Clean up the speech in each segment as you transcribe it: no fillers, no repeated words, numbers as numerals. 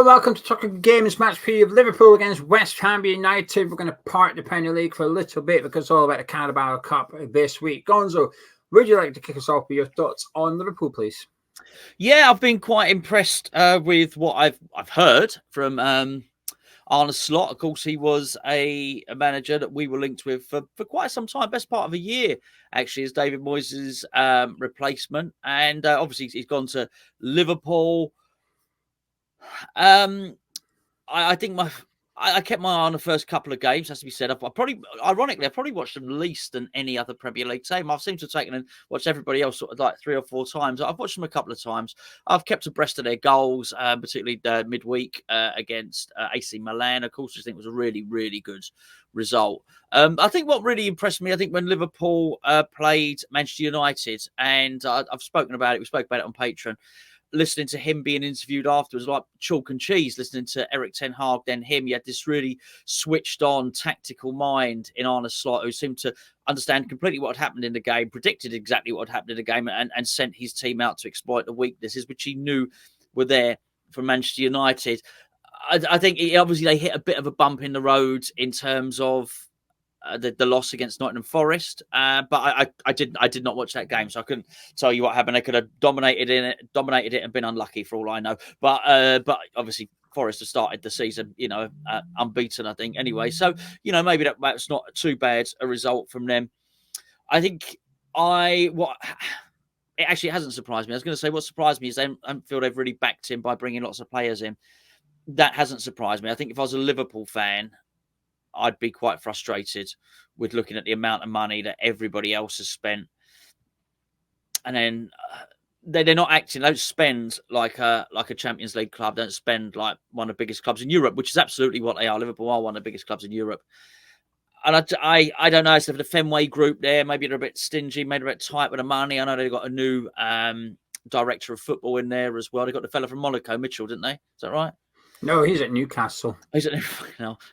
Hello, welcome to Talking Games match preview of Liverpool against West Ham United. We're going to part the Premier League for a little bit because it's all about the Carabao Cup this week. Gonzo, would you like to kick us off with your thoughts on Liverpool, please? Yeah, I've been quite impressed with what I've heard from Arne Slot. Of course, he was a manager that we were linked with for quite some time, best part of a year, actually, as David Moyes' replacement. And obviously, he's gone to Liverpool. I think I kept my eye on the first couple of games, has to be said. I probably watched them least than any other Premier League team. I've seemed to have taken and watched everybody else sort of like 3 or 4 times. I've watched them a couple of times. I've kept abreast of their goals, particularly midweek against AC Milan. Of course, I think it was a really, really good result. I think what really impressed me, I think when Liverpool played Manchester United, and I've spoken about it. We spoke about it on Patreon. Listening to him being interviewed afterwards, like chalk and cheese, listening to Eric Ten Hag, then him, you had this really switched on tactical mind in Arne Slot, who seemed to understand completely what had happened in the game, predicted exactly what had happened in the game, and sent his team out to exploit the weaknesses, which he knew were there for Manchester United. I think obviously they hit a bit of a bump in the road in terms of the loss against Nottingham Forest, but I did not watch that game, so I couldn't tell you what happened. They could have dominated it, and been unlucky for all I know. But obviously Forest have started the season, unbeaten, I think. Anyway, so maybe that's not too bad a result from them. I think it actually hasn't surprised me. I was going to say what surprised me is I feel they've really backed him by bringing lots of players in. That hasn't surprised me. I think if I was a Liverpool fan, I'd be quite frustrated with looking at the amount of money that everybody else has spent. And then they're not acting, they don't spend like a Champions League club, don't spend like one of the biggest clubs in Europe, which is absolutely what they are. Liverpool are one of the biggest clubs in Europe. And I don't know, so the Fenway group there, maybe they're a bit stingy, maybe a bit tight with the money. I know they've got a new director of football in there as well. They got the fella from Monaco, Mitchell, didn't they? Is that right? No, he's at Newcastle. He's at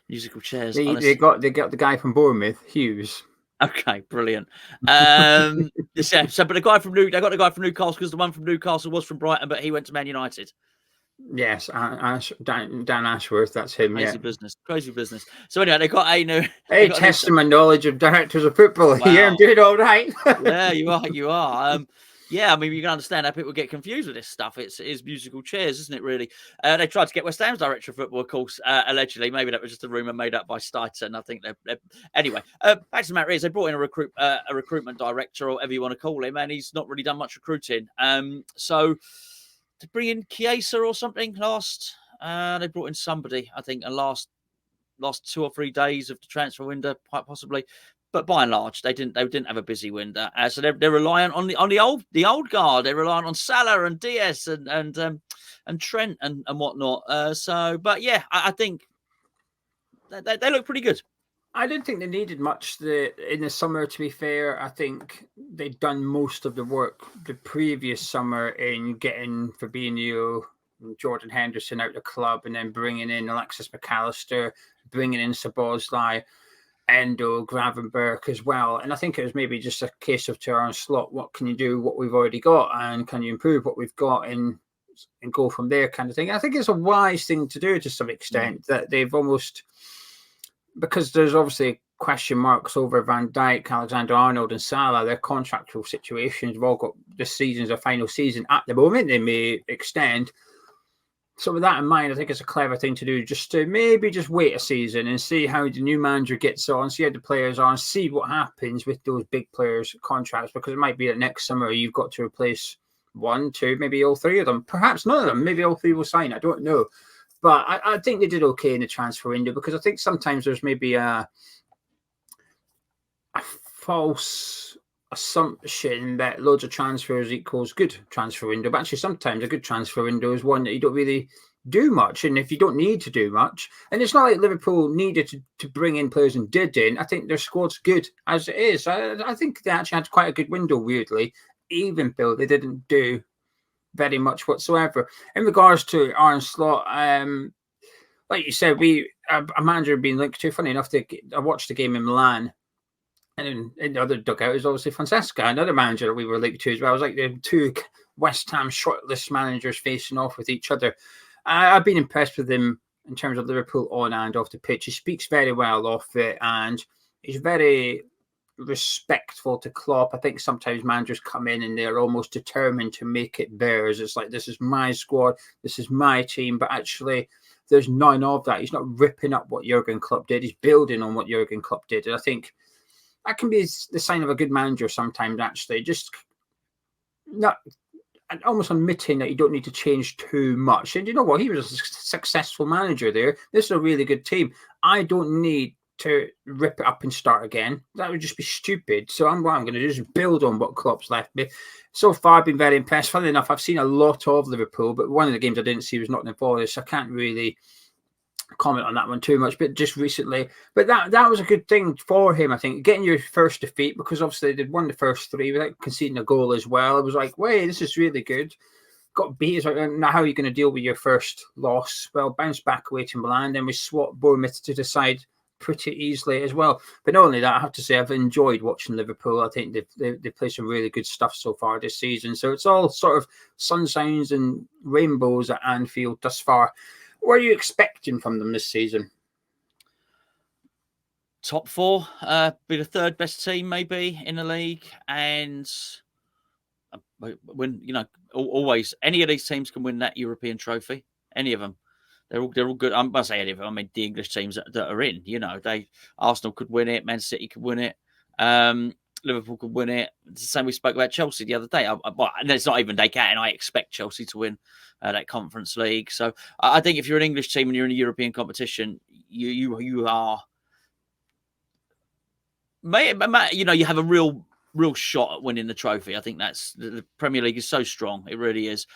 musical chairs. They got the guy from Bournemouth, Hughes. Okay, brilliant. Yeah, so but they got the guy from Newcastle because the one from Newcastle was from Brighton, but he went to Man United. Yes, Dan Ashworth, that's him. Crazy business. So anyway, they got a new. Hey, testing my knowledge of directors of football here. I'm doing all right. Yeah, you are. Yeah, I mean, you can understand how people get confused with this stuff. It's musical chairs, isn't it, really? They tried to get West Ham's director of football, of course, allegedly. Maybe that was just a rumour made up by Steiten. I think they're... Anyway, back to the matter is they brought in a recruitment director, or whatever you want to call him, and he's not really done much recruiting. So to bring in Chiesa or something they brought in somebody, I think, last 2 or 3 days of the transfer window, quite possibly. But by and large, they didn't have a busy window. So they're reliant on the old guard. They're reliant on Salah and Diaz and Trent and whatnot. But yeah, I think they look pretty good. I didn't think they needed much in the summer, to be fair. I think they'd done most of the work the previous summer in getting Fabinho and Jordan Henderson out of the club, and then bringing in Alexis McAllister, bringing in Szoboszlai, Endo, Gravenberch as well. And I think it was maybe just a case of to Arne Slot, what can you do, what we've already got, and can you improve what we've got and go from there kind of thing. I think it's a wise thing to do to some extent, that they've almost, because there's obviously question marks over Van Dijk, Alexander-Arnold and Salah, their contractual situations have all got this season's a final season at the moment. They may extend. So with that in mind, I think it's a clever thing to do, just to maybe just wait a season and see how the new manager gets on, see how the players are, and see what happens with those big players' contracts, because it might be that next summer you've got to replace 1, 2, maybe all 3 of them. Perhaps none of them. Maybe all 3 will sign. I don't know. But I think they did okay in the transfer window, because I think sometimes there's maybe a false assumption that loads of transfers equals good transfer window, but actually sometimes a good transfer window is one that you don't really do much, and if you don't need to do much, and it's not like Liverpool needed to bring in players and didn't. I think their squad's good as it is. I think they actually had quite a good window, weirdly, even though they didn't do very much whatsoever. In regards to Arne Slot, like you said, a manager being linked to, funny enough, I watched the game in Milan. And in the other dugout is obviously Fonseca, another manager that we were linked to as well. It was like the 2 West Ham shortlist managers facing off with each other. I've been impressed with him in terms of Liverpool on and off the pitch. He speaks very well off it, and he's very respectful to Klopp. I think sometimes managers come in and they're almost determined to make it theirs. It's like, this is my squad, this is my team, but actually there's none of that. He's not ripping up what Jurgen Klopp did. He's building on what Jurgen Klopp did. And I think that can be the sign of a good manager sometimes, actually. Just not almost admitting that you don't need to change too much. And you know what? He was a successful manager there. This is a really good team. I don't need to rip it up and start again. That would just be stupid. So what I'm going to do is build on what Klopp's left me. So far, I've been very impressed. Funnily enough, I've seen a lot of Liverpool, but one of the games I didn't see was Nottingham Forest, so I can't really comment on that one too much, but just recently. But that was a good thing for him, I think, getting your first defeat, because obviously they'd won the first three without conceding a goal as well. It was like, wait, this is really good. Got beat. It's like, now how are you going to deal with your first loss? Well, bounce back away to Milan, then we swapped Bournemouth to decide pretty easily as well. But not only that, I have to say I've enjoyed watching Liverpool. I think they've played some really good stuff so far this season. So it's all sort of sunshines and rainbows at Anfield thus far. What are you expecting from them this season? Top four, be the third best team maybe in the league, and when always any of these teams can win that European trophy. Any of them. They're all good. I must say any of them. I mean, the English teams that are in, Arsenal could win it, Man City could win it, Liverpool could win it. It's the same we spoke about Chelsea the other day. And it's not even they can. I expect Chelsea to win that Conference League. So I think if you're an English team and you're in a European competition, you are, you have a real shot at winning the trophy. I think that's the Premier League is so strong. It really is.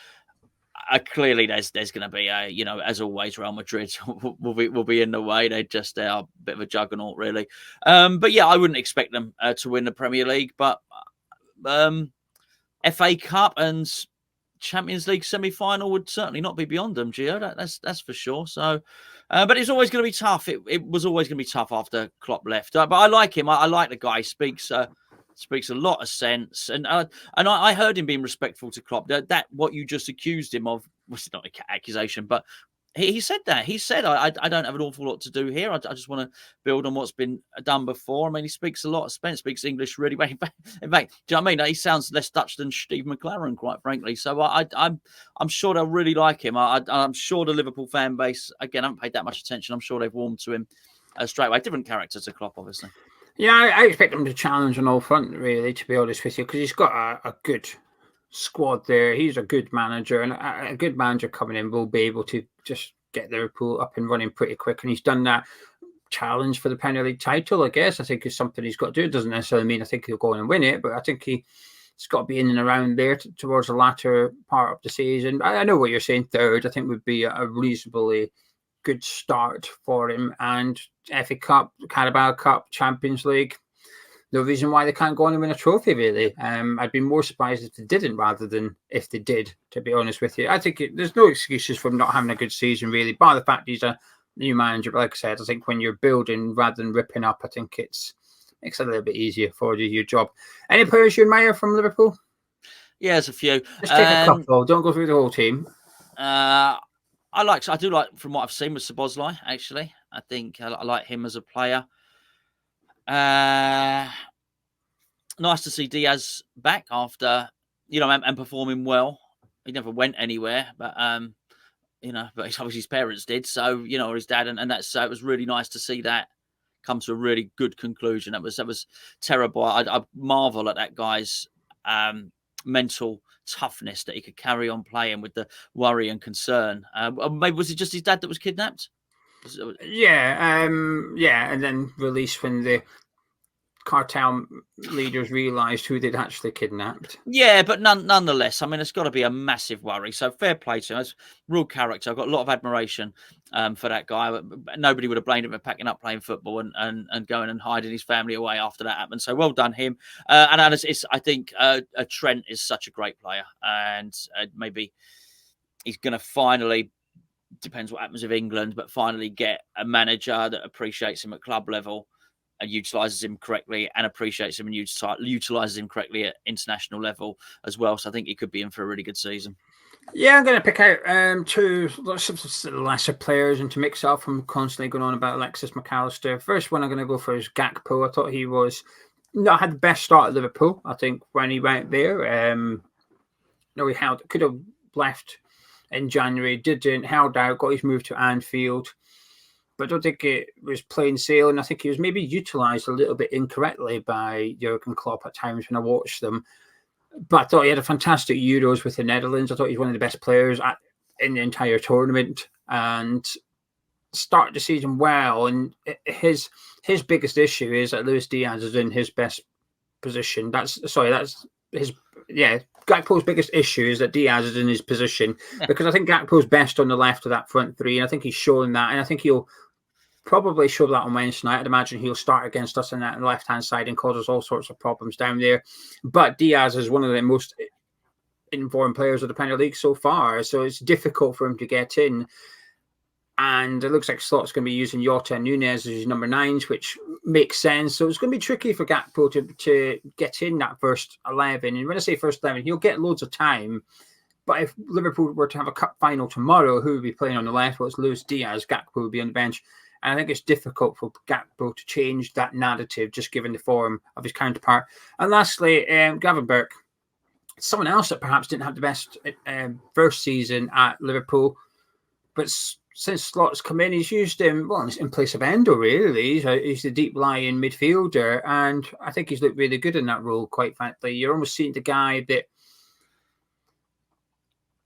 Clearly, there's going to be as always, Real Madrid will be in the way. They are a bit of a juggernaut, really. But yeah, I wouldn't expect them to win the Premier League. But FA Cup and Champions League semi-final would certainly not be beyond them, Gio. That's for sure. So, but it's always going to be tough. It was always going to be tough after Klopp left. But I like him. I like the guy. He speaks a lot of sense, and I heard him being respectful to Klopp. That what you just accused him of was not an accusation, but he said that. He said, I don't have an awful lot to do here. I just want to build on what's been done before. I mean, he speaks a lot. Spence speaks English really well. In fact, do you know what I mean? He sounds less Dutch than Steve McLaren, quite frankly. So I'm sure they'll really like him. I'm sure the Liverpool fan base, again, I haven't paid that much attention. I'm sure they've warmed to him straight away. Different character to Klopp, obviously. Yeah, I expect him to challenge on all front, really, to be honest with you, because he's got a good squad there. He's a good manager, and a good manager coming in will be able to just get Liverpool up and running pretty quick. And he's done that. Challenge for the Premier League title, I guess. I think is something he's got to do. It doesn't necessarily mean I think he'll go in and win it, but I think he's got to be in and around there towards the latter part of the season. I know what you're saying. Third, I think would be a reasonably good start for him. And FA Cup, Carabao Cup, Champions League, no reason why they can't go on and win a trophy, really. I'd be more surprised if they didn't rather than if they did, to be honest with you. I think there's no excuses for him not having a good season, really, by the fact he's a new manager. But like I said, I think when you're building rather than ripping up, I think makes it a little bit easier for your job. Any players you admire from Liverpool? Yeah, there's a few. Just take a couple. Don't go through the whole team. I do like, from what I've seen with Szoboszlai, actually. I think I like him as a player. Nice to see Diaz back after, and performing well. He never went anywhere, but but obviously his parents did. So, or his dad, and that's so it was really nice to see that come to a really good conclusion. That was terrible. I marvel at that guy's mental toughness that he could carry on playing with the worry and concern. Maybe was it just his dad that was kidnapped? Yeah, and then released when the cartel leaders realised who they'd actually kidnapped. Yeah, but nonetheless, I mean, it's got to be a massive worry. So fair play to him. It's real character. I've got a lot of admiration for that guy. Nobody would have blamed him for packing up playing football and going and hiding his family away after that happened. So well done him. And I think Trent is such a great player, and maybe he's going to finally, depends what happens with England, but finally get a manager that appreciates him at club level and utilises him correctly, and appreciates him and utilises him correctly at international level as well. So I think he could be in for a really good season. Yeah, I'm going to pick out two lesser players and to mix up from constantly going on about Alexis McAllister. First one I'm going to go for is Gakpo. I thought he had the best start at Liverpool, I think, when he went there. He could have left in January, didn't, held out, got his move to Anfield. But I don't think it was plain sailing. I think he was maybe utilised a little bit incorrectly by Jurgen Klopp at times when I watched them. But I thought he had a fantastic Euros with the Netherlands. I thought he was one of the best players in the entire tournament and started the season well. And his biggest issue is that Luis Diaz is in his best position. Gakpo's biggest issue is that Diaz is in his position because I think Gakpo's best on the left of that front three. And I think he's showing that. And I think he'll probably show that on Wednesday night. I'd imagine he'll start against us on that left-hand side and cause us all sorts of problems down there. But Diaz is one of the most informed players of the Premier League so far, so it's difficult for him to get in. And it looks like Slot's going to be using Jota and Nunez as his number 9s, which makes sense. So it's going to be tricky for Gakpo to get in that first 11. And when I say first 11, he'll get loads of time. But if Liverpool were to have a cup final tomorrow, who would be playing on the left? Well, it's Luis Diaz. Gakpo would be on the bench. And I think it's difficult for Gakpo to change that narrative, just given the form of his counterpart. And lastly, Gravenberch, someone else that perhaps didn't have the best first season at Liverpool, but since Slot's come in, he's used him, in place of Endo, really. He's the deep-lying midfielder, and I think he's looked really good in that role, quite frankly. You're almost seeing the guy that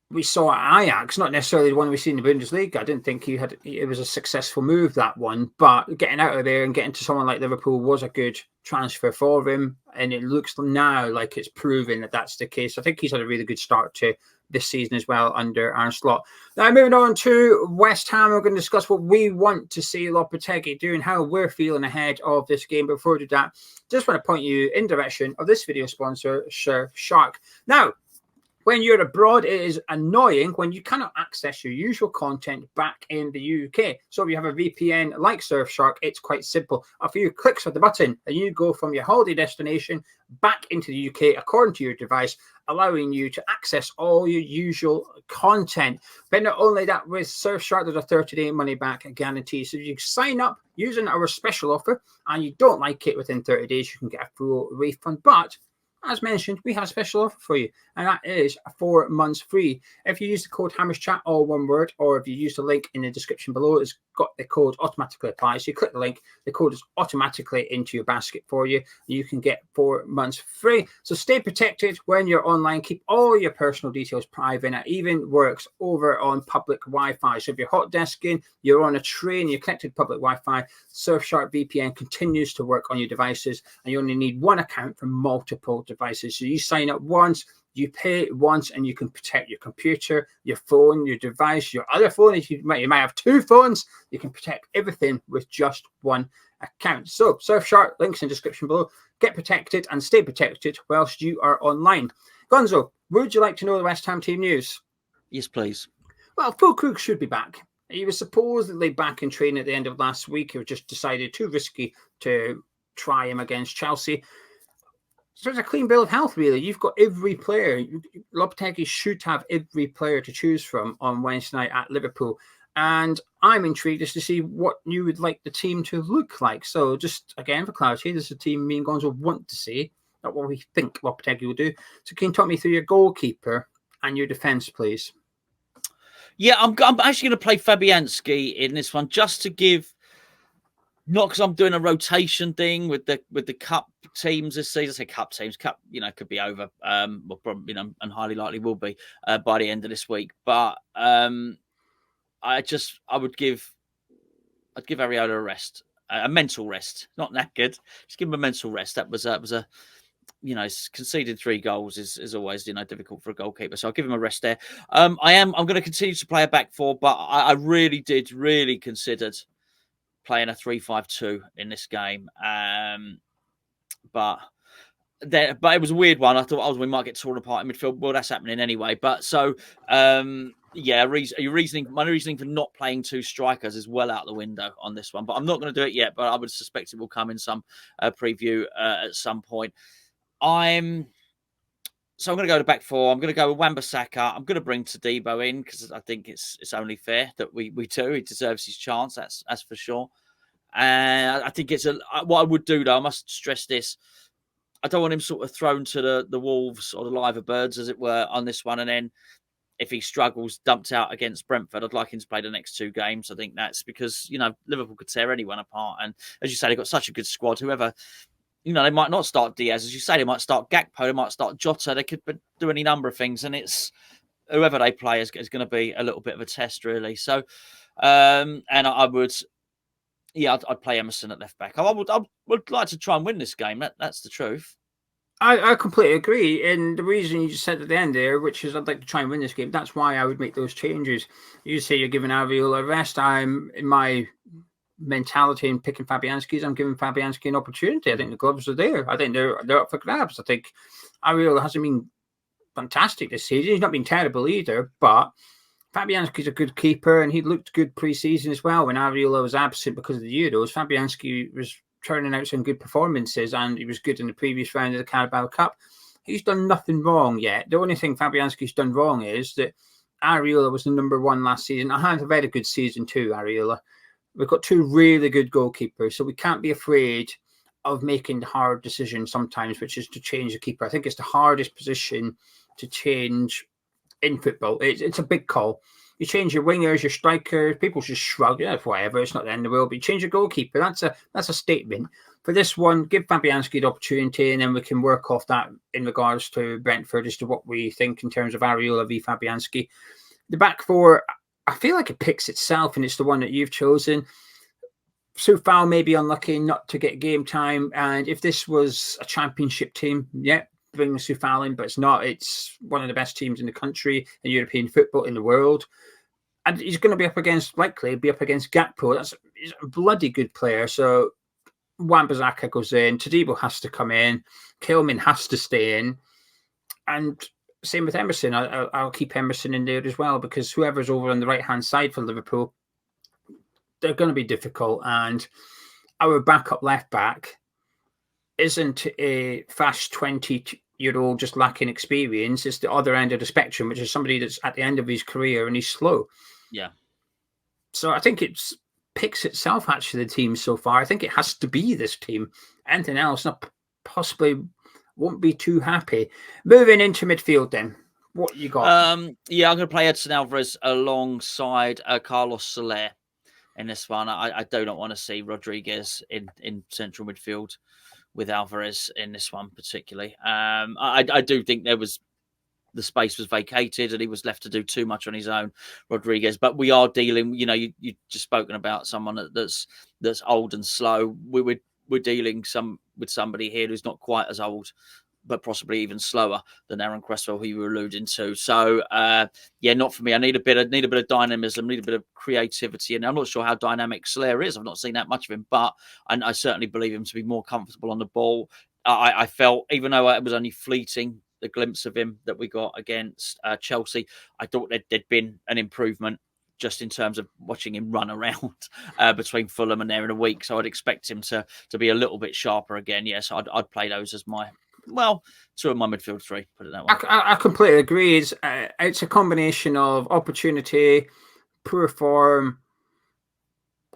we saw at Ajax, not necessarily the one we see in the Bundesliga. I didn't think it was a successful move, that one. But getting out of there and getting to someone like Liverpool was a good transfer for him. And it looks now like it's proven that that's the case. I think he's had a really good start to this season as well under Arne Slot. Now, moving on to West Ham, we're going to discuss what we want to see Lopetegui do and how we're feeling ahead of this game. Before we do that, just want to point you in direction of this video sponsor, Surfshark. Now, when you're abroad, it is annoying when you cannot access your usual content back in the UK. So if you have a VPN like Surfshark, it's quite simple. A few clicks of the button and you go from your holiday destination back into the UK according to your device, allowing you to access all your usual content. But not only that, with Surfshark, there's a 30-day money-back guarantee. So if you sign up using our special offer and you don't like it within 30 days, you can get a full refund. But as mentioned, we have a special offer for you, and that is 4 months free. If you use the code HammersChat, all one word, or if you use the link in the description below, it's got the code automatically applied. So you click the link, the code is automatically into your basket for you. You can get 4 months free. So stay protected when you're online. Keep all your personal details private, and it even works over on public Wi-Fi. So if you're hot desking, you're on a train, you're connected to public Wi-Fi, Surfshark VPN continues to work on your devices, and you only need one account for multiple devices. So you sign up once, you pay once, and you can protect your computer, your phone, your device, your other phone. If you might have 2 phones, you can protect everything with just one account. So Surfshark, links in the description below. Get protected and stay protected whilst you are online. Gonzo, would you like to know the West Ham team news? Yes, please. Well, Füllkrug should be back. He was supposedly back in training at the end of last week. He was just decided too risky to try him against Chelsea. So it's a clean bill of health, really. You've got every player. Lopetegui should have every player to choose from on Wednesday night at Liverpool. And I'm intrigued just to see what you would like the team to look like. So just, again, for clarity, this is a team me and Gonzo want to see, not what we think Lopetegui will do. So can you talk me through your goalkeeper and your defence, please? Yeah, I'm actually going to play Fabianski in this one just to give... Not because I'm doing a rotation thing with the cup teams this season. I say cup teams, could be over, well, probably, and highly likely will be by the end of this week. But I'd give Areola a rest, a mental rest, not that good. Just give him a mental rest. That was a conceding 3 goals is always difficult for a goalkeeper. So I'll give him a rest there. I'm going to continue to play a back 4, but I really considered playing a 3-5-2 in this game. But it was a weird one. I thought we might get torn apart in midfield. Well, that's happening anyway. But so, my reasoning for not playing 2 strikers is well out the window on this one. But I'm not going to do it yet, but I would suspect it will come in some preview at some point. I'm So I'm going to go to back four. I'm going to go with Wan-Bissaka. I'm going to bring Todibo in because I think it's only fair that we do. He deserves his chance. That's for sure. And I think what I would do though. I must stress this. I don't want him sort of thrown to the wolves or the liver birds, as it were, on this one. And then if he struggles, dumped out against Brentford, I'd like him to play the next two games. I think that's because, Liverpool could tear anyone apart. And as you say, they've got such a good squad. Whoever, they might not start Diaz. As you say, they might start Gakpo. They might start Jota. They could do any number of things. And it's whoever they play is going to be a little bit of a test, really. So, and I would... Yeah, I'd play Emerson at left back. I would like to try and win this game. That's the truth. I completely agree. And the reason you just said at the end there, which is I'd like to try and win this game, that's why I would make those changes. You say you're giving Ariola a rest. I'm, in my mentality in picking Fabianski's, I'm giving Fabianski an opportunity. I think the gloves are there. I think they're up for grabs. I think Ariola hasn't been fantastic this season. He's not been terrible either, but Fabianski's a good keeper, and he looked good pre-season as well. When Ariola was absent because of the Euros, Fabianski was turning out some good performances, and he was good in the previous round of the Carabao Cup. He's done nothing wrong yet. The only thing Fabianski's done wrong is that Ariola was the number one last season. I had a very good season too, Ariola. We've got two really good goalkeepers, so we can't be afraid of making the hard decision sometimes, which is to change the keeper. I think it's the hardest position to change in football. It's a big call. You change your wingers, your strikers, people just shrug, whatever, it's not the end of the world. But you change your goalkeeper, that's a statement. For this one, give Fabianski the opportunity, and then we can work off that in regards to Brentford as to what we think in terms of Ariola v Fabianski. The back four, I feel like it picks itself, and it's the one that you've chosen. Soufal may be unlucky not to get game time, and if this was a championship team, bring the Soufal in, but it's not. It's one of the best teams in the country, in European football, in the world. And he's going to be up against Gakpo. He's a bloody good player. So Wan-Bissaka goes in. Todibo has to come in. Kilman has to stay in. And same with Emerson. I'll keep Emerson in there as well, because whoever's over on the right-hand side for Liverpool, they're going to be difficult. And our backup left-back isn't a fast 20-year-old just lacking experience. It's the other end of the spectrum, which is somebody that's at the end of his career and he's slow. Yeah. So I think it picks itself, actually, the team so far. I think it has to be this team. Anything else, not possibly, won't be too happy. Moving into midfield then. What you got? I'm going to play Edson Alvarez alongside Carlos Soler in this one. I do not want to see Rodriguez in central midfield with Alvarez in this one particularly. I do think the space was vacated and he was left to do too much on his own, Rodriguez. But we are dealing, you just spoken about someone that's old and slow. We're dealing with somebody here who's not quite as old, but possibly even slower than Aaron Cresswell, who you were alluding to. So, not for me. I need a bit of dynamism, need a bit of creativity. And I'm not sure how dynamic Soler is. I've not seen that much of him, but I certainly believe him to be more comfortable on the ball. I felt, even though it was only fleeting, the glimpse of him that we got against Chelsea, I thought there'd been an improvement just in terms of watching him run around between Fulham and there in a week. So I'd expect him to be a little bit sharper again. Yes, I'd play those as two of my midfield three, put it that way. I completely agree. It's a combination of opportunity, poor form,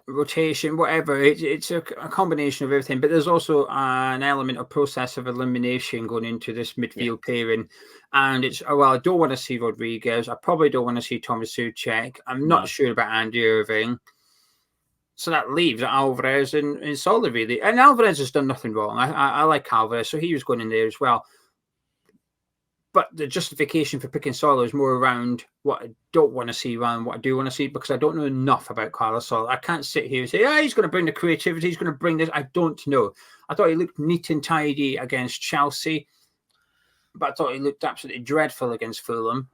rotation, whatever. It's a combination of everything. But there's also an element of process of elimination going into this midfield pairing. And I don't want to see Rodriguez. I probably don't want to see Thomas Souček. I'm not sure about Andy Irving. So that leaves Alvarez and Soler, really. And Alvarez has done nothing wrong. I like Alvarez, so he was going in there as well. But the justification for picking Soler is more around what I don't want to see rather than what I do want to see, because I don't know enough about Carlos Soler. I can't sit here and say, he's going to bring the creativity, he's going to bring this. I don't know. I thought he looked neat and tidy against Chelsea, but I thought he looked absolutely dreadful against Fulham.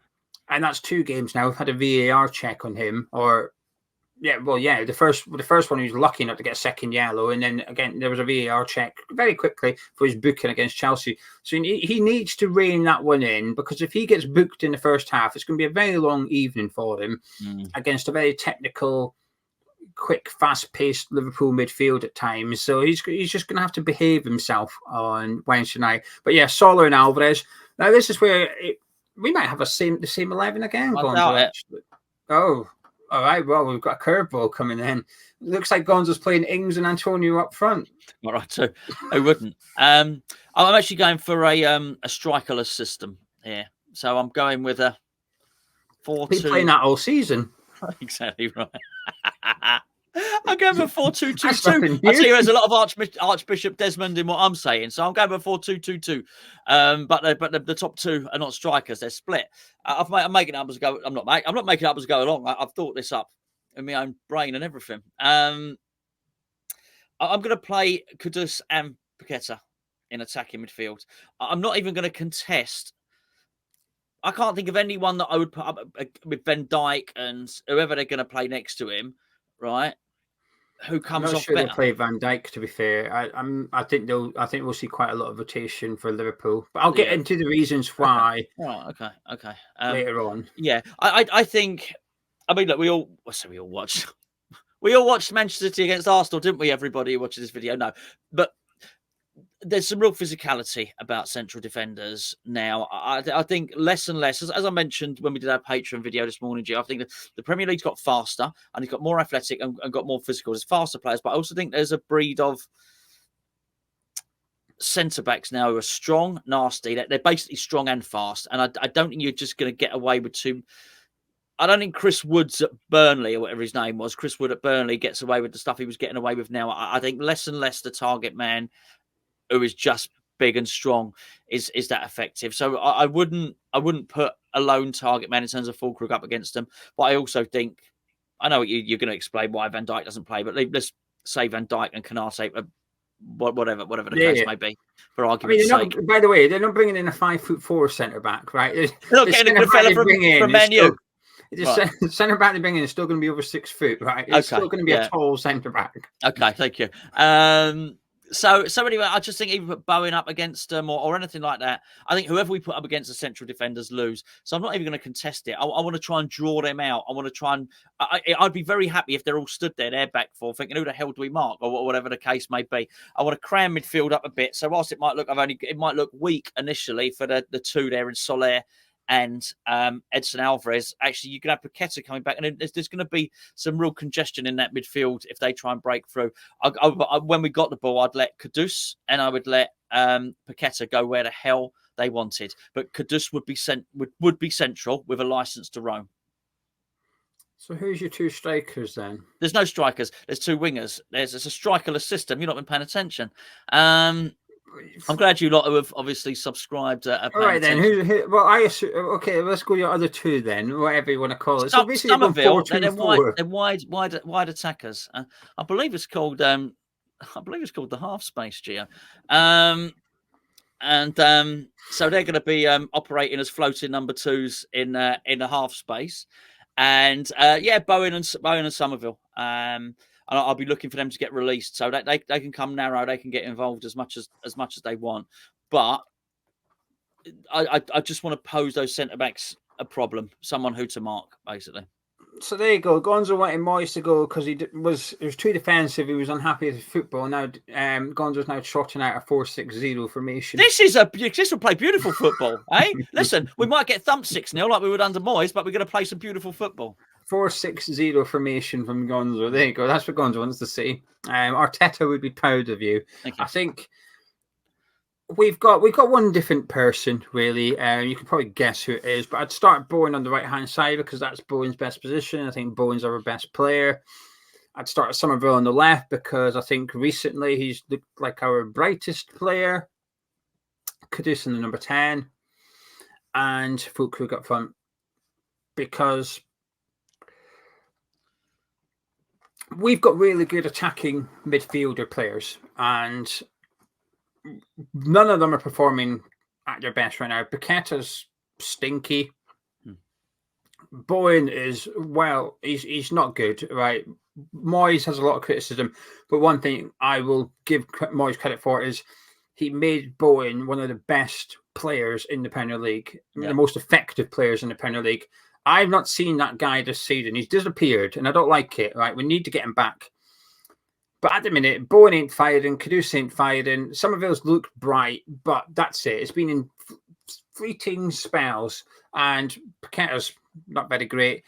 And that's 2 games now. We've had a VAR check on him, the first one he was lucky not to get a second yellow, and then again there was a VAR check very quickly for his booking against Chelsea. So he needs to rein that one in, because if he gets booked in the first half, it's going to be a very long evening for him against a very technical, quick, fast-paced Liverpool midfield at times. So he's just going to have to behave himself on Wednesday night. But yeah, Soler and Alvarez. Now this is where we might have the same 11 again. Gonzo. Oh, all right. Well, we've got a curveball coming in. Looks like Gonzo's playing Ings and Antonio up front. All right, so who wouldn't? I'm actually going for a strikerless system here. So I'm going with a 4-2. Been playing that all season. Exactly right. I'm going for 4-2-2-2. I see there's a lot of Archbishop Desmond in what I'm saying, so I'm going for 4-2-2-2. But the top two are not strikers; they're split. I'm making it up as go. I'm not making it up as go along. I've thought this up in my own brain and everything. I'm going to play Kudus and Paqueta in attacking midfield. I'm not even going to contest. I can't think of anyone that I would put up with Van Dijk and whoever they're going to play next to him, right? Who comes off better? They'll play Van Dijk. To be fair, I think we'll see quite a lot of rotation for Liverpool. But I'll get into the reasons why. Okay. Later on. Yeah, I think. I mean, look, we all watched. We all watched Manchester City against Arsenal, didn't we? Everybody who watches this video, no, but there's some real physicality about central defenders now. I think less and less, as I mentioned when we did our Patreon video this morning, Gio, I think the Premier League's got faster and it's got more athletic and got more physical. There's faster players, but I also think there's a breed of centre-backs now who are strong, nasty. They're basically strong and fast. And I don't think you're just going to get away with too... I don't think Chris Woods at Burnley, or whatever his name was, Chris Wood at Burnley gets away with the stuff he was getting away with now. I think less and less the target man who is just big and strong is that effective. So I wouldn't put a lone target man in terms of Fulkrug up against them. But I also think, I know you're going to explain why Van Dijk doesn't play, but let's say Van Dijk and Canate, whatever the case may be, for argument's sake. By the way, they're not bringing in a 5'4" centre back, right? They're not getting a good fella from Man U. The centre back they bring in is still going to be over 6 foot, right? It's still going to be a tall centre back. Okay, thank you. So anyway, I just think even put Bowen up against them or anything like that, I think whoever we put up against the central defenders lose. So I'm not even going to contest it. I want to try and draw them out. I want to try and I'd be very happy if they're all stood there, their back four, thinking who the hell do we mark or whatever the case may be. I want to cram midfield up a bit. So whilst it might look weak initially for the two there in Soler and Edson Alvarez, actually you can have Paqueta coming back, and there's going to be some real congestion in that midfield if they try and break through. When we got the ball, I'd let Kudus and I would let Paqueta go where the hell they wanted, but Kudus would be central with a license to roam. So who's your two strikers then? There's no strikers. There's two wingers. It's a strikerless system. You've not been paying attention. I'm glad you lot have obviously subscribed. All right then. Well, I assume. Okay, let's go your other two then, whatever you want to call it. So basically, Somerville, they're wide attackers. I believe it's called. The half space, Geo. So they're going to be operating as floating number twos in the half space, and Bowen and Somerville. And I'll be looking for them to get released so that they can come narrow, they can get involved as much as they want. But I just want to pose those centre backs a problem, someone who to mark, basically. So there you go. Gonzo wanted Moyes to go because it was too defensive. He was unhappy with football. Now Gonzo's now trotting out a 4-6-0 formation. This will play beautiful football, eh? Listen, we might get thumped 6-0 like we would under Moyes, but we're going to play some beautiful football. 4-6-0 formation from Gonzo. There you go. That's what Gonzo wants to see. Arteta would be proud of you. Thank you. I think we've got one different person, really. You can probably guess who it is, but I'd start Bowen on the right-hand side because that's Bowen's best position. I think Bowen's our best player. I'd start Somerville on the left because I think recently he's looked like our brightest player. Kudus in the number 10. And Fulkrug up front because we've got really good attacking midfielder players, and none of them are performing at their best right now. Paqueta's stinky. Bowen is, well, he's not good, right? Moyes has a lot of criticism, but one thing I will give Moyes credit for is he made Bowen one of the best players in the Premier League, the most effective players in the Premier League. I've not seen that guy this season. He's disappeared, and I don't like it. Right, we need to get him back. But at the minute, Bowen ain't firing, Kudus ain't firing. Somerville's looked bright, but that's it. It's been in fleeting spells, and Paqueta's not very great.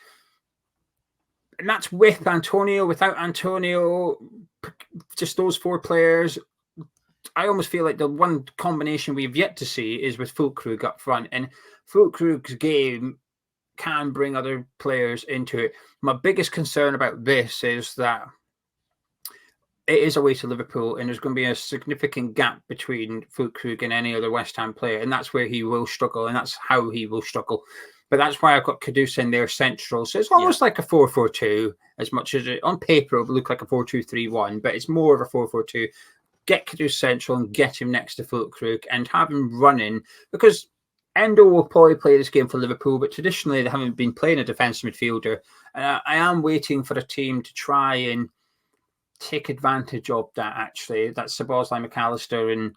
And that's with Antonio. Without Antonio, just those 4 players, I almost feel like the one combination we've yet to see is with Füllkrug up front. And Füllkrug's game can bring other players into it. My biggest concern about this is that it is away to Liverpool, and there's going to be a significant gap between Füllkrug and any other West Ham player, and that's where he will struggle, and that's how he will struggle. But that's why I've got Kudus in there central. So it's almost like a 4-4-2, as much as it, on paper, it will look like a 4-2-3-1, but it's more of a 4-4-2. Get Kudus central and get him next to Füllkrug and have him running, because Endo will probably play this game for Liverpool, but traditionally they haven't been playing a defensive midfielder. And I am waiting for a team to try and take advantage of that, actually. That's Szoboszlai, McAllister and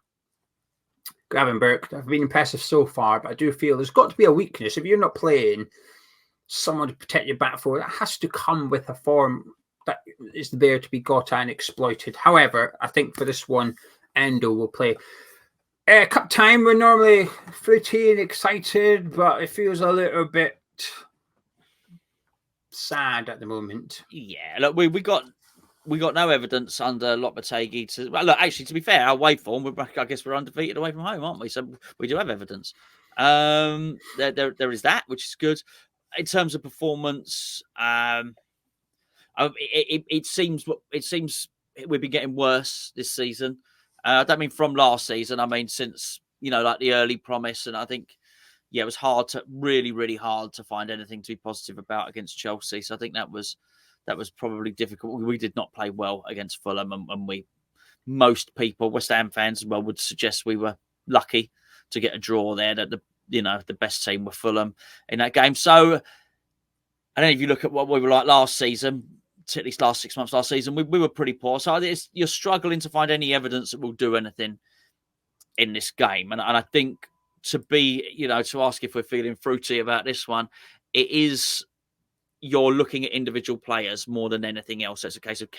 Gravenberch have been impressive so far, but I do feel there's got to be a weakness. If you're not playing someone to protect your back four, that has to come with a form that is there to be got and exploited. However, I think for this one, Endo will play. Cup time, we're normally fruity and excited, but it feels a little bit sad at the moment. Yeah, look, we got no evidence under Lopetegui to. Well, look, actually, to be fair, our away form, I guess we're undefeated away from home, aren't we? So we do have evidence. There is that, which is good. In terms of performance, it seems we've been getting worse this season. I don't mean from last season. I mean since like the early promise, and I think it was really hard to find anything to be positive about against Chelsea. So I think that was probably difficult. We did not play well against Fulham, and most people, West Ham fans as well, would suggest we were lucky to get a draw there. That the best team were Fulham in that game. So I don't know if you look at what we were like last season, at least last 6 months last season, we were pretty poor. So you're struggling to find any evidence that will do anything in this game. And I think to ask if we're feeling fruity about this one, it is. You're looking at individual players more than anything else. It's a case of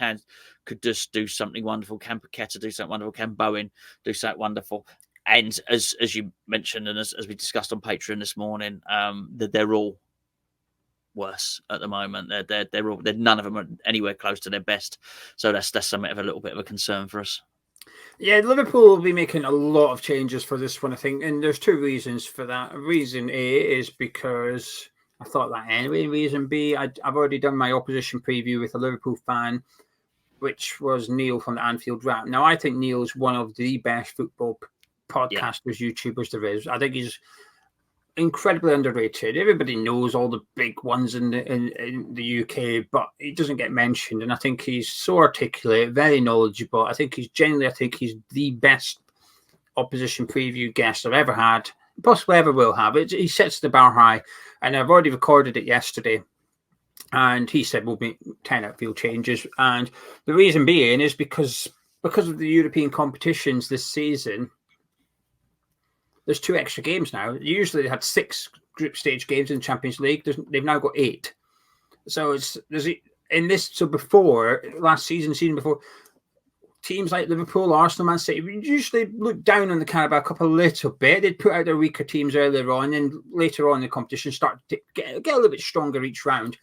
could just do something wonderful. Can Paqueta do something wonderful? Can Bowen do something wonderful? And as you mentioned, and as we discussed on Patreon this morning, that they're all worse at the moment. They're none of them are anywhere close to their best. So that's something of a little bit of a concern for us. Yeah, Liverpool will be making a lot of changes for this one, I think, and there's 2 reasons for that. Reason A is because I thought that anyway. Reason B, I've already done my opposition preview with a Liverpool fan, which was Neil from the Anfield Wrap. Now, I think Neil's one of the best football podcasters, YouTubers there is. I think he's incredibly underrated. Everybody knows all the big ones in the UK, but he doesn't get mentioned. And I think he's so articulate, very knowledgeable. I think he's the best opposition preview guest I've ever had, possibly ever will have. He sets the bar high. And I've already recorded it yesterday. And he said we'll make 10 outfield changes. And the reason being is because of the European competitions this season, there's 2 extra games now. Usually they had 6 group stage games in the Champions League. They've now got 8. So before last season before, teams like Liverpool, Arsenal, Man City, we usually look down on the Carabao Cup a little bit. They'd put out their weaker teams earlier on, and later on in the competition start to get a little bit stronger each round.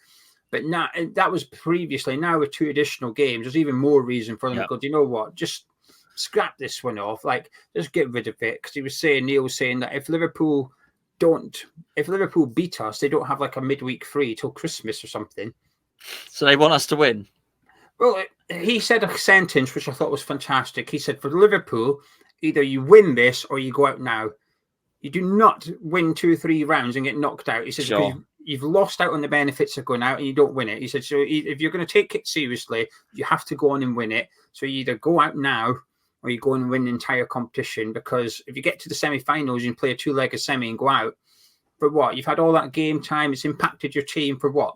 But now that was previously. Now with 2 additional games, there's even more reason for them to go, do you know what? Just scrap this one off. Like, just get rid of it. Because Neil was saying that if Liverpool beat us, they don't have like a midweek free till Christmas or something. So they want us to win. Well, he said a sentence which I thought was fantastic. He said, for Liverpool, either you win this or you go out now. You do not win 2 or 3 rounds and get knocked out. He said, sure. You've lost out on the benefits of going out and you don't win it. He said, so if you're going to take it seriously, you have to go on and win it. So you either go out now or you go and win the entire competition, because if you get to the semi-finals and play a 2-legged semi and go out, for what? You've had all that game time. It's impacted your team for what?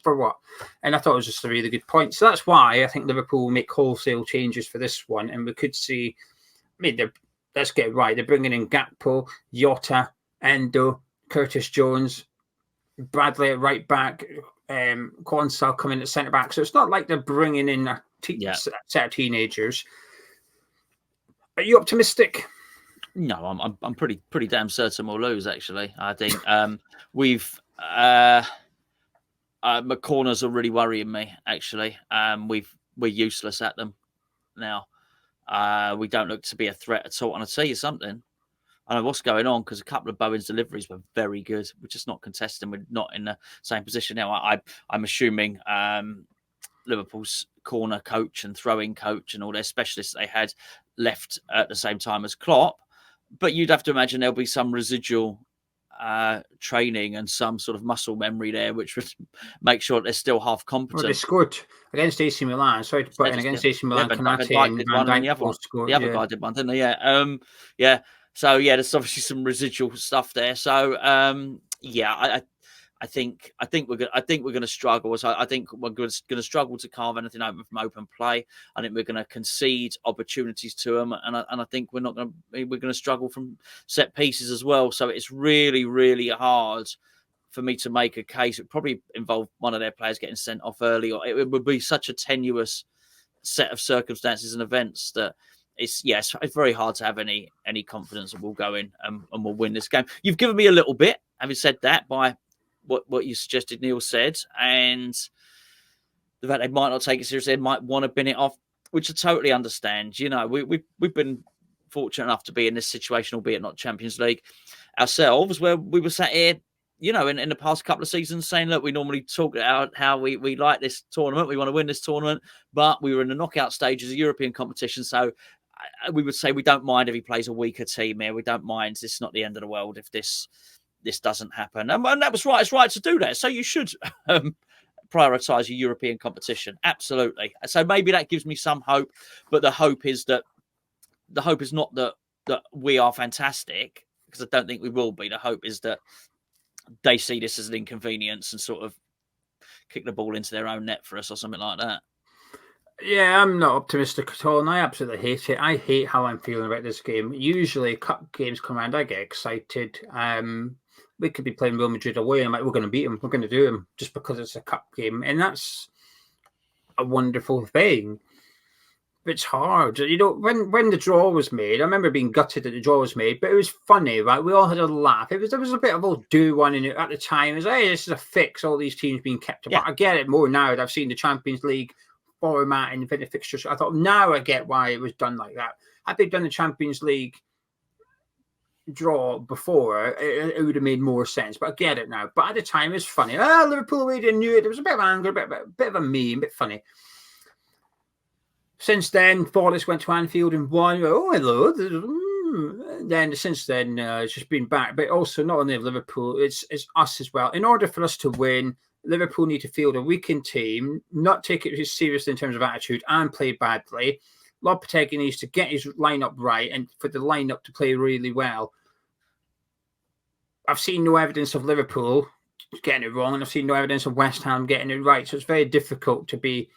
For what? And I thought it was just a really good point. So that's why I think Liverpool will make wholesale changes for this one. And we could see, let's get it right. They're bringing in Gakpo, Jota, Endo, Curtis Jones. Bradley at right back, Gonzo coming at centre back. So it's not like they're bringing in a set of teenagers. Are you optimistic? No, I'm pretty damn certain we'll lose. Actually, I think we've corners are really worrying me. Actually, we're useless at them now. We don't look to be a threat at all. And I'll tell you something. I know what's going on because a couple of Bowen's deliveries were very good. We're just not contesting. We're not in the same position now. I'm assuming Liverpool's corner coach and throwing coach and all their specialists they had left at the same time as Klopp. But you'd have to imagine there'll be some residual training and some sort of muscle memory there, which would make sure that they're still half competent. Well, they scored against AC Milan. Sorry to put in against AC Milan. Konate and Van Dijk both scored. The other guy did one, didn't they? Yeah. So there's obviously some residual stuff there. So I think we're going to struggle. So I think we're going to struggle to carve anything open from open play. I think we're going to concede opportunities to them, and I think we're going to struggle from set pieces as well. So it's really, really hard for me to make a case. It probably involve one of their players getting sent off early, or it would be such a tenuous set of circumstances and events that it's very hard to have any confidence that we'll go in and we'll win this game. You've given me a little bit, having said that, by what you suggested Neil said, and the fact they might not take it seriously, they might want to bin it off, which I totally understand. You know, we've been fortunate enough to be in this situation, albeit not Champions League ourselves, where we were sat here, you know, in the past couple of seasons saying, look, we normally talk about how we like this tournament, we want to win this tournament, but we were in the knockout stages of European competition, so we would say we don't mind if he plays a weaker team here. We don't mind. This is not the end of the world if this doesn't happen. And that was right. It's right to do that. So you should prioritise your European competition. Absolutely. So maybe that gives me some hope. But the hope is not that we are fantastic, because I don't think we will be. The hope is that they see this as an inconvenience and sort of kick the ball into their own net for us or something like that. Yeah, I'm not optimistic at all, and I absolutely hate it. I hate how I'm feeling about this game. Usually, cup games come around, I get excited. We could be playing Real Madrid away, and we're going to beat them. We're going to do them just because it's a cup game, and that's a wonderful thing. But it's hard, you know. When the draw was made, I remember being gutted that the draw was made, but it was funny, right? We all had a laugh. There was a bit of a do one in it at the time. It was, hey, this is a fix. All these teams being kept apart. Yeah. I get it more now that I've seen the Champions League format and the fixtures. I thought, now I get why it was done like that. Had they done the Champions League draw before, it would have made more sense. But I get it now. But at the time, it was funny. Liverpool away, they knew it. There was a bit of anger, a bit of a meme, a bit funny. Since then, Forest went to Anfield and won. Oh, hello. Then since then, it's just been back. But also, not only Liverpool, it's us as well. In order for us to win, Liverpool need to field a weakened team, not take it seriously in terms of attitude, and play badly. Lopetegui needs to get his lineup right and for the lineup to play really well. I've seen no evidence of Liverpool getting it wrong, and I've seen no evidence of West Ham getting it right. So it's very difficult to be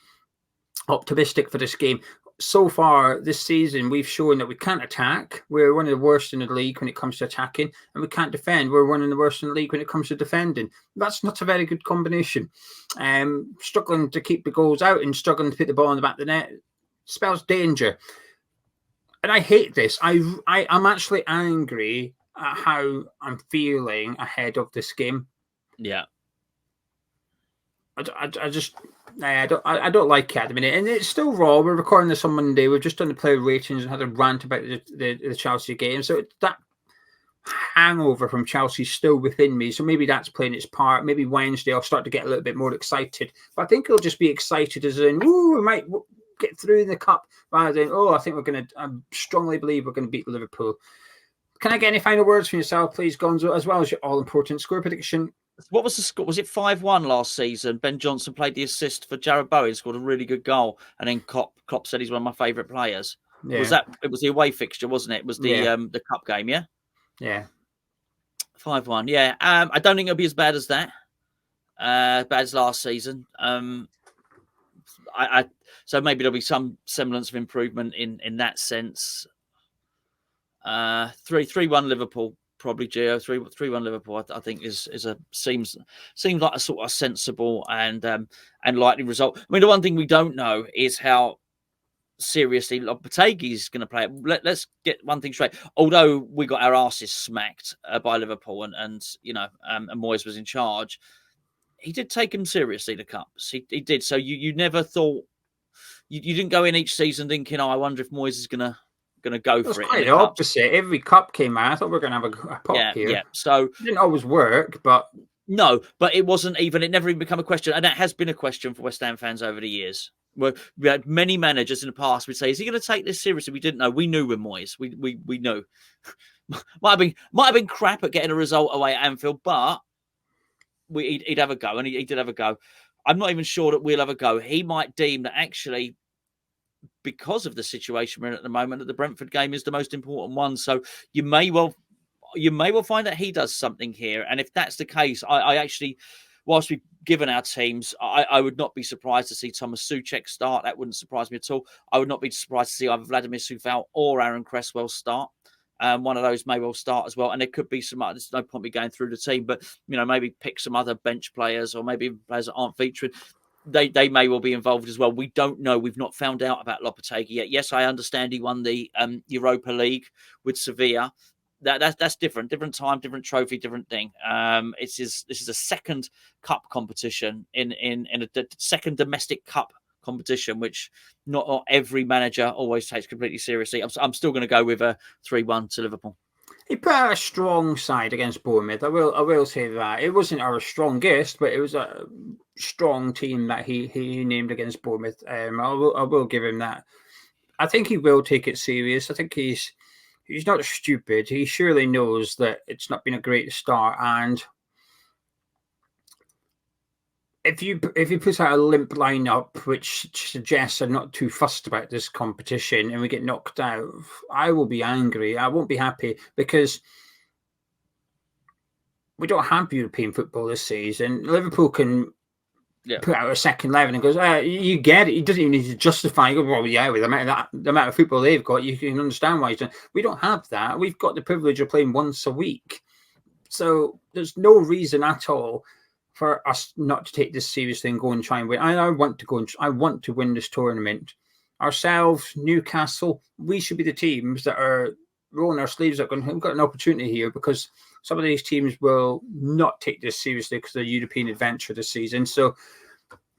optimistic for this game. So far this season, we've shown that we can't attack. We're one of the worst in the league when it comes to attacking, and we can't defend. We're one of the worst in the league when it comes to defending. That's not a very good combination. Struggling to keep the goals out and struggling to put the ball in the back of the net spells danger. And I hate this. I'm actually angry at how I'm feeling ahead of this game. Yeah. I don't like it at the minute, and it's still raw. We're recording this on Monday. We've just done the player ratings and had a rant about the Chelsea game, so that hangover from Chelsea is still within me. So maybe that's playing its part. Maybe Wednesday I'll start to get a little bit more excited. But I think it'll just be excited as in, we might get through in the cup, rather than I strongly believe we're going to beat Liverpool. Can I get any final words from yourself, please, Gonzo, as well as your all-important score prediction? What was the score? Was it 5-1 last season? Ben Johnson played the assist for Jared Bowen, scored a really good goal, and then Klopp said he's one of my favourite players. Yeah. It was the away fixture, wasn't it? It was the cup game, yeah? Yeah. 5-1, yeah. I don't think it'll be as bad as that. As bad as last season. So maybe there'll be some semblance of improvement in that sense. 3-1 Liverpool. probably Geo 3-1 Liverpool. I think seems like a sort of sensible and likely result. I mean, the one thing we don't know is how seriously Lopetegui is going to play it. Let's get one thing straight. Although we got our asses smacked by Liverpool and Moyes was in charge, he did take him seriously, the Cups. He did. So you never thought, you didn't go in each season thinking, I wonder if Moyes is going to go for it. Quite the opposite. Every cup came out, I thought we were going to have a pop here. Yeah. So it didn't always work, but no, but it never even become a question. And that has been a question for West Ham fans over the years. Where we had many managers in the past would say, is he going to take this seriously? We didn't know. We knew with Moyes. We knew. might have been crap at getting a result away at Anfield, but he'd have a go, and he did have a go. I'm not even sure that we'll have a go. He might deem that actually, because of the situation we're in at the moment, that the Brentford game is the most important one. So you may well find that he does something here. And if that's the case, I actually, whilst we've given our teams, I would not be surprised to see Thomas Souček start. That wouldn't surprise me at all. I would not be surprised to see either Vladimir Coufal or Aaron Cresswell start. One of those may well start as well. And there could be some other, there's no point me going through the team, but, maybe pick some other bench players or maybe players that aren't featuring. They may well be involved as well. We don't know. We've not found out about Lopetegui yet. Yes, I understand he won the Europa League with Sevilla. That's different time, different trophy, different thing. This is a second cup competition in a second domestic cup competition, which not every manager always takes completely seriously. I'm still going to go with a 3-1 to Liverpool. He put out a strong side against Bournemouth. I will say that. It wasn't our strongest, but it was a strong team that he named against Bournemouth. I will give him that. I think he will take it serious. I think he's not stupid. He surely knows that it's not been a great start, and if you put out a limp lineup, which suggests I'm not too fussed about this competition, and we get knocked out, I will be angry. I won't be happy because we don't have European football this season. Liverpool can put out a second 11 and goes, you get it. He doesn't even need to justify. Go, well, yeah, with the amount of football they've got, you can understand why he's done. We don't have that. We've got the privilege of playing once a week, so there's no reason at all for us not to take this seriously and go and try and win. I want to win this tournament. Ourselves, Newcastle, we should be the teams that are rolling our sleeves up and we've got an opportunity here, because some of these teams will not take this seriously because of the European adventure this season. So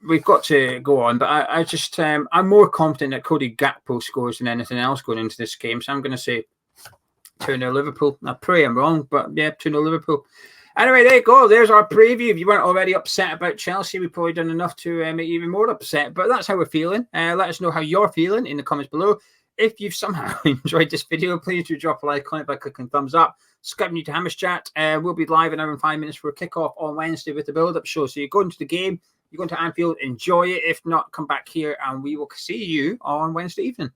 we've got to go on. But I just, I'm more confident that Coady Gakpo scores than anything else going into this game. So I'm going to say 2-0 Liverpool. I pray I'm wrong, but yeah, 2-0 Liverpool. Anyway, there you go. There's our preview. If you weren't already upset about Chelsea, we've probably done enough to make you even more upset. But that's how we're feeling. Let us know how you're feeling in the comments below. If you've somehow enjoyed this video, please do drop a like on it by clicking thumbs up. Subscribe to Hamish Chat. We'll be live in an hour and 5 minutes for a kickoff on Wednesday with the build-up show. So you're going to the game, you're going to Anfield, enjoy it. If not, come back here and we will see you on Wednesday evening.